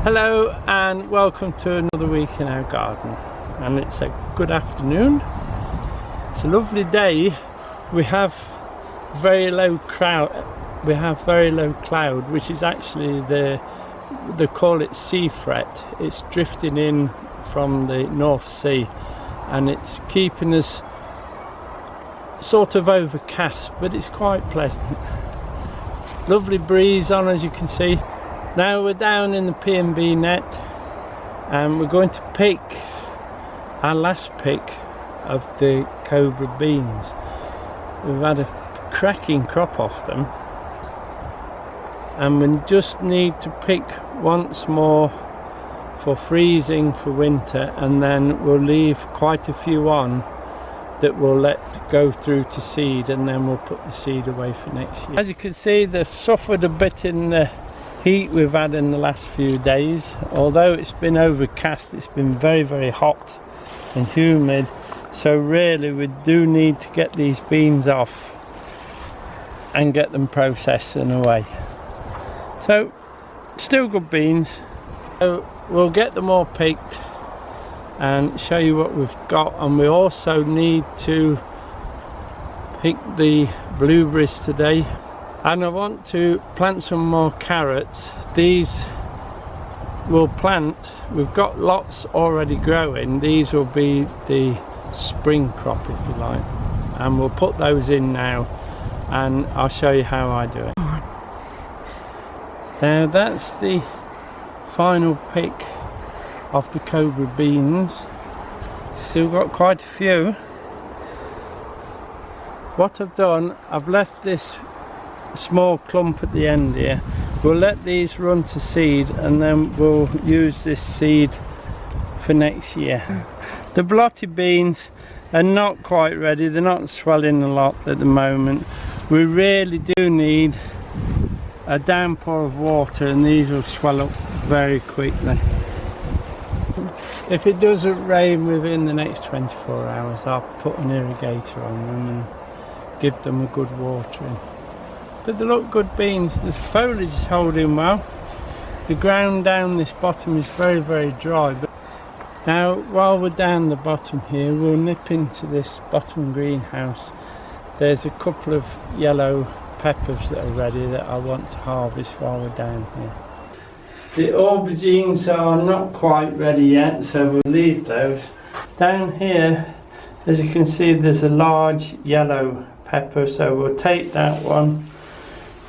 Hello and welcome to another week in our garden, and it's a good afternoon. It's a lovely day. We have very low cloud, which is actually they call it sea fret. It's drifting in from the North Sea and it's keeping us sort of overcast, but it's quite pleasant. Lovely breeze on, as you can see. Now we're down in the P&B net and we're going to pick our last pick of the cobra beans. We've had a cracking crop off them and we just need to pick once more for freezing for winter, and then we'll leave quite a few on that we'll let go through to seed, and then we'll put the seed away for next year. As you can see, they've suffered a bit in the heat we've had in the last few days. Although it's been overcast, it's been very hot and humid, so really we do need to get these beans off and get them processed and away. So still good beans. So we'll get them all picked and show you what we've got, and we also need to pick the blueberries today. And I want to plant some more carrots. These we'll plant, we've got lots already growing. These will be the spring crop, if you like, and we'll put those in now and I'll show you how I do it. Now that's the final pick of the cobra beans. Still got quite a few. What I've done, I've left this small clump at the end here. We'll let these run to seed and then we'll use this seed for next year. The blotty beans are not quite ready, they're not swelling a lot at the moment. We really do need a downpour of water and these will swell up very quickly. If it doesn't rain within the next 24 hours, I'll put an irrigator on them and give them a good watering. But they look good beans. The foliage is holding well. The ground down this bottom is very dry. But now while we're down the bottom here, we'll nip into this bottom greenhouse. There's a couple of yellow peppers that are ready that I want to harvest while we're down here. The aubergines are not quite ready yet, so we'll leave those. Down here, as you can see, there's a large yellow pepper, so we'll take that one.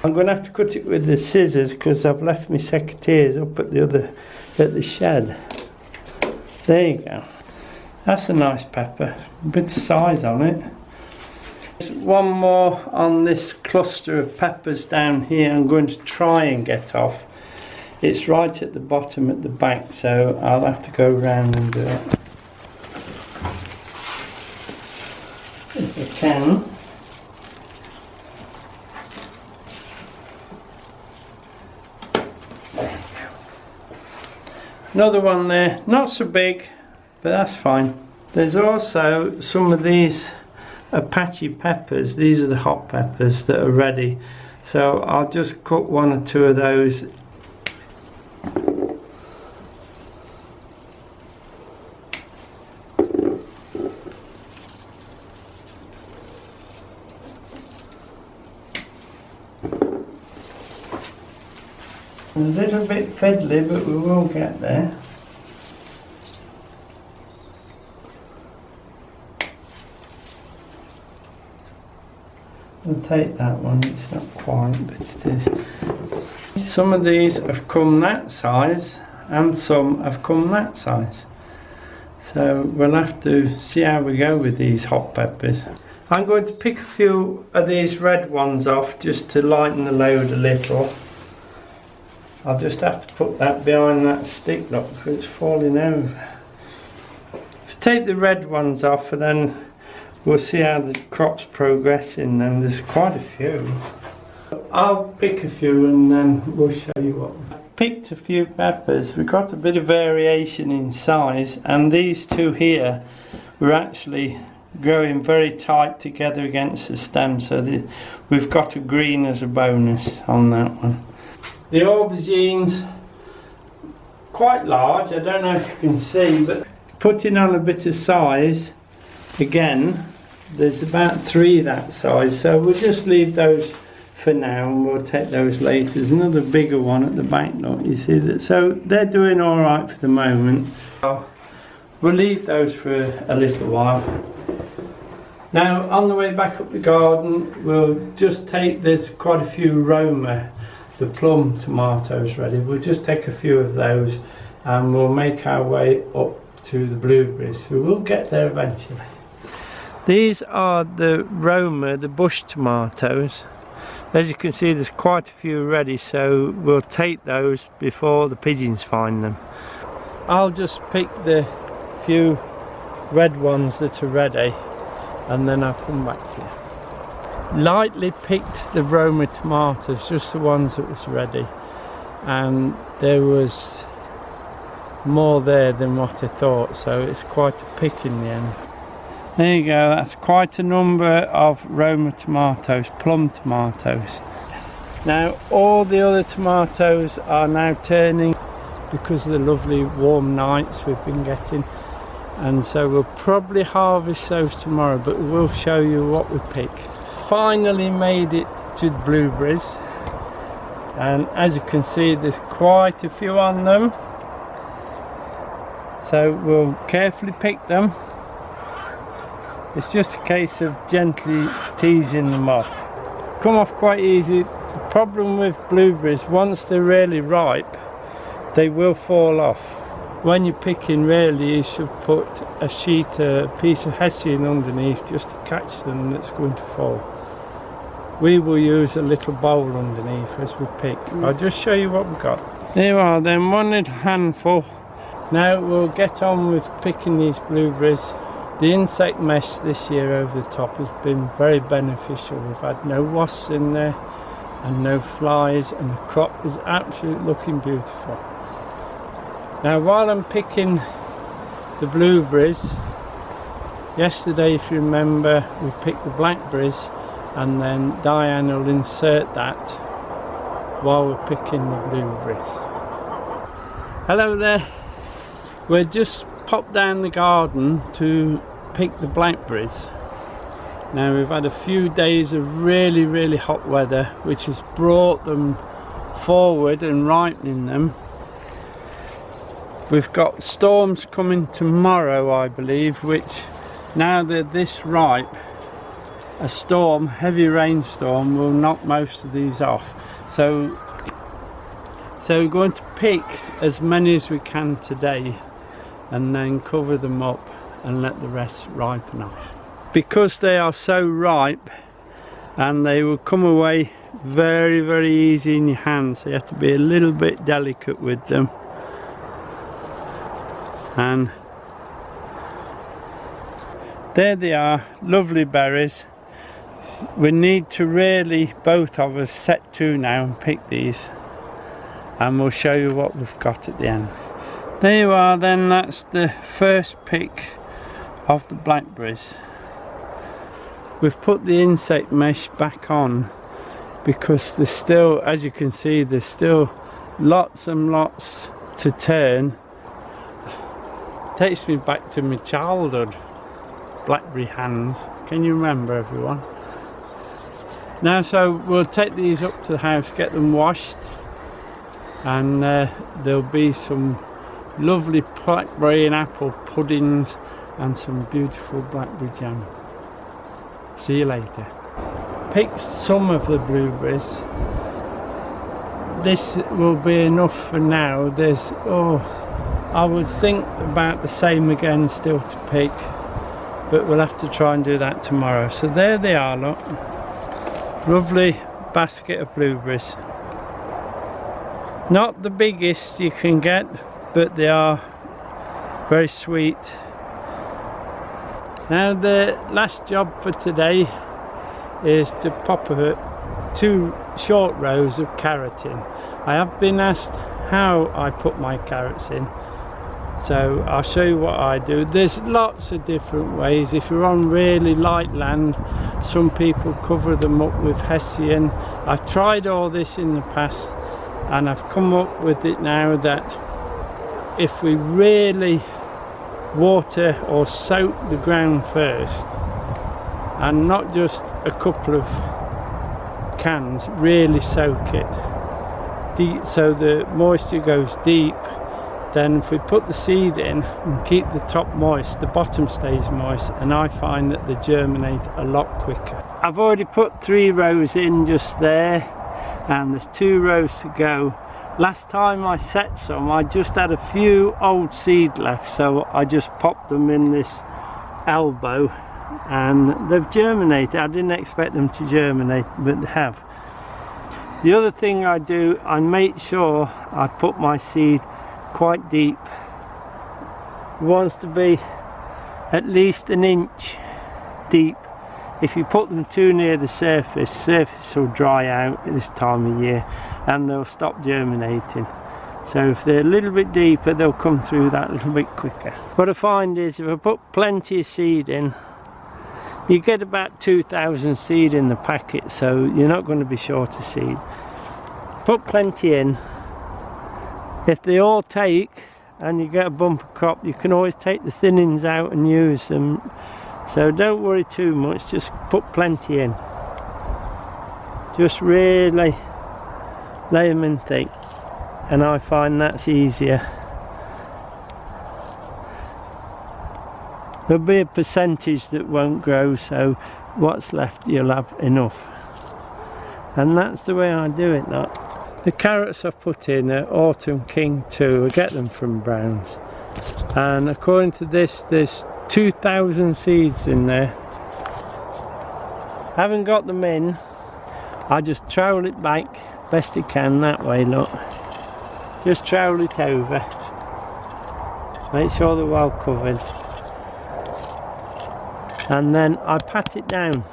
I'm going to have to cut it with the scissors because I've left my secateurs up at the shed. There you go. That's a nice pepper, a bit of size on it. There's one more on this cluster of peppers down here I'm going to try and get off. It's right at the bottom at the back, so I'll have to go around and do it. If I can. Another one there, not so big, but that's fine. There's also some of these Apache peppers. These are the hot peppers that are ready. So I'll just cut one or two of those. A little bit fiddly, but we will get there. We'll take that one, it's not quite, but it is. Some of these have come that size and some have come that size. So we'll have to see how we go with these hot peppers. I'm going to pick a few of these red ones off just to lighten the load a little. I'll just have to put that behind that stick, look, because it's falling over. Take the red ones off and then we'll see how the crop's progressing, and there's quite a few. I'll pick a few and then we'll show you what. I picked a few peppers. We've got a bit of variation in size, and these two here were actually growing very tight together against the stem, so we've got a green as a bonus on that one. The aubergines quite large. I don't know if you can see, but putting on a bit of size, again, there's about 3 that size, so we'll just leave those for now and we'll take those later. There's another bigger one at the back, look, you see that, so they're doing all right for the moment. We'll leave those for a little while. Now on the way back up the garden, we'll just take, there's quite a few Roma, the plum tomatoes ready. We'll just take a few of those and we'll make our way up to the blueberries. So we'll get there eventually. These are the Roma, the bush tomatoes. As you can see, there's quite a few ready, so we'll take those before the pigeons find them. I'll just pick the few red ones that are ready and then I'll come back to you. Lightly picked the Roma tomatoes, just the ones that was ready, and there was more there than what I thought, so it's quite a pick in the end. There you go, that's quite a number of Roma tomatoes, plum tomatoes. Yes. Now all the other tomatoes are now turning because of the lovely warm nights we've been getting, and so we'll probably harvest those tomorrow, but we'll show you what we pick. Finally made it to the blueberries, and as you can see there's quite a few on them, so we'll carefully pick them. It's just a case of gently teasing them off. Come off quite easy. The problem with blueberries, once they're really ripe, they will fall off. When you're picking, really you should put a sheet, a piece of hessian underneath just to catch them that's going to fall. We will use a little bowl underneath as we pick. I'll just show you what we've got. There you are then, one little handful. Now we'll get on with picking these blueberries. The insect mesh this year over the top has been very beneficial. We've had no wasps in there and no flies, and the crop is absolutely looking beautiful. Now while I'm picking the blueberries, yesterday if you remember we picked the blackberries, and then Diane will insert that while we're picking the blueberries. Hello there, we're just popped down the garden to pick the blackberries. Now we've had a few days of really hot weather, which has brought them forward and ripening them. We've got storms coming tomorrow, I believe, which now they're this ripe, a storm, heavy rainstorm, will knock most of these off. So we're going to pick as many as we can today and then cover them up and let the rest ripen off. Because they are so ripe and they will come away very easy in your hands, so you have to be a little bit delicate with them. And there they are, lovely berries. We need to really, both of us, set to now and pick these, and we'll show you what we've got at the end. There you are then, that's the first pick of the blackberries. We've put the insect mesh back on because there's still, as you can see, there's still lots and lots to turn. Takes me back to my childhood, blackberry hands. Can you remember, everyone? Now, so we'll take these up to the house, get them washed, and there'll be some lovely blackberry and apple puddings and some beautiful blackberry jam. See you later. Picked some of the blueberries. This will be enough for now. There's, I would think about the same again still to pick, but we'll have to try and do that tomorrow. So there they are, look. Lovely basket of blueberries. Not the biggest you can get, but they are very sweet. Now the last job for today is to pop 2 short rows of carrot in. I have been asked how I put my carrots in, so I'll show you what I do. There's lots of different ways. If you're on really light land, some people cover them up with hessian. I've tried all this in the past and I've come up with it now that if we really water or soak the ground first, and not just a couple of cans, really soak it deep so the moisture goes deep. Then if we put the seed in and keep the top moist, the bottom stays moist, and I find that they germinate a lot quicker. I've already put 3 rows in just there, and there's 2 rows to go. Last time I set some, I just had a few old seed left, so I just popped them in this elbow and they've germinated. I didn't expect them to germinate, but they have. The other thing I do, I make sure I put my seed quite deep. It wants to be at least an inch deep. If you put them too near the surface will dry out at this time of year and they'll stop germinating. So if they're a little bit deeper, they'll come through that a little bit quicker. What I find is if I put plenty of seed in, you get about 2,000 seed in the packet, so you're not going to be short of seed. Put plenty in. If they all take and you get a bumper crop, you can always take the thinnings out and use them. So don't worry too much, just put plenty in. Just really lay them in thick, and I find that's easier. There'll be a percentage that won't grow, so what's left you'll have enough. And that's the way I do it. That. The carrots I put in are Autumn King 2, I get them from Brown's. And according to this, there's 2,000 seeds in there. Haven't got them in, I just trowel it back best I can that way, look. Just trowel it over. Make sure they're well covered. And then I pat it down.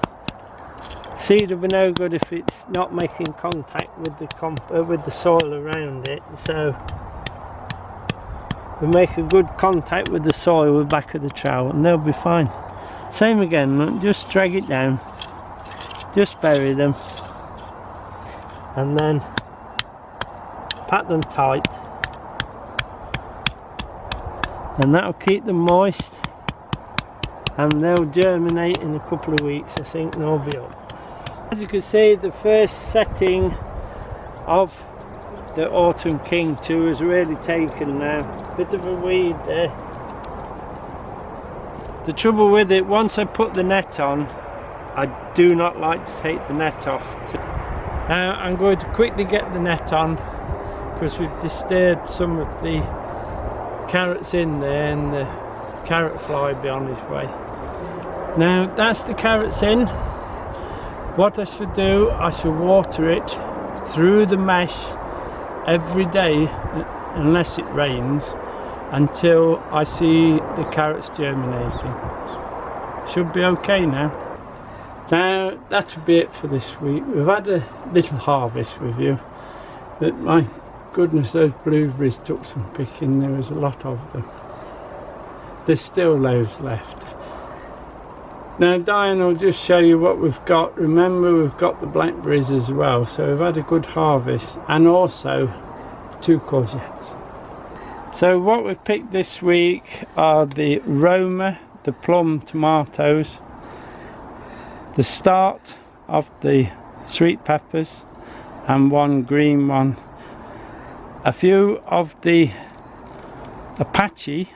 Seed will be no good if it's not making contact with the soil around it. So we make a good contact with the soil with the back of the trowel and they'll be fine. Same again, look, just drag it down, just bury them, and then pat them tight, and that'll keep them moist, and they'll germinate in a couple of weeks. I think they'll be up. As you can see, the first setting of the Autumn King 2 is really taken now. Bit of a weed there. The trouble with it, once I put the net on, I do not like to take the net off. Now I'm going to quickly get the net on because we've disturbed some of the carrots in there and the carrot fly will be on his way. Now that's the carrots in. What I should do, I should water it through the mesh every day unless it rains until I see the carrots germinating. Should be okay now. Now that will be it for this week. We've had a little harvest with you, but my goodness, those blueberries took some picking. There was a lot of them. There's still loads left. Now Diane will just show you what we've got. Remember, we've got the blackberries as well, so we've had a good harvest, and also 2 courgettes. So what we've picked this week are the Roma, the plum tomatoes, the start of the sweet peppers, and 1 green one, a few of the Apache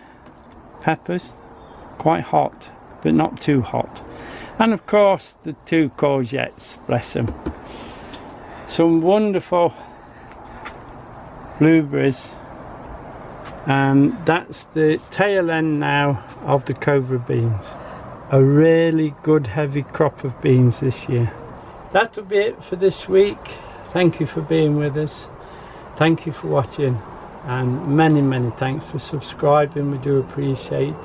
peppers, quite hot but not too hot, and of course the 2 courgettes, bless them. Some wonderful blueberries, and that's the tail end now of the cobra beans. A really good heavy crop of beans this year. That'll be it for this week. Thank you for being with us, thank you for watching, and many thanks for subscribing. We do appreciate,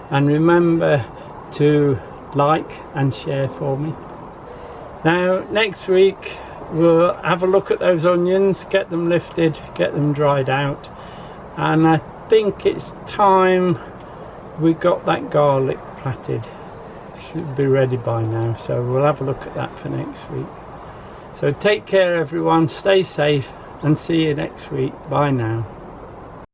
and remember to like and share for me. Now next week we'll have a look at those onions, get them lifted, get them dried out, and I think it's time we got that garlic platted. Should be ready by now, so we'll have a look at that for next week. So take care everyone, stay safe, and see you next week. Bye now.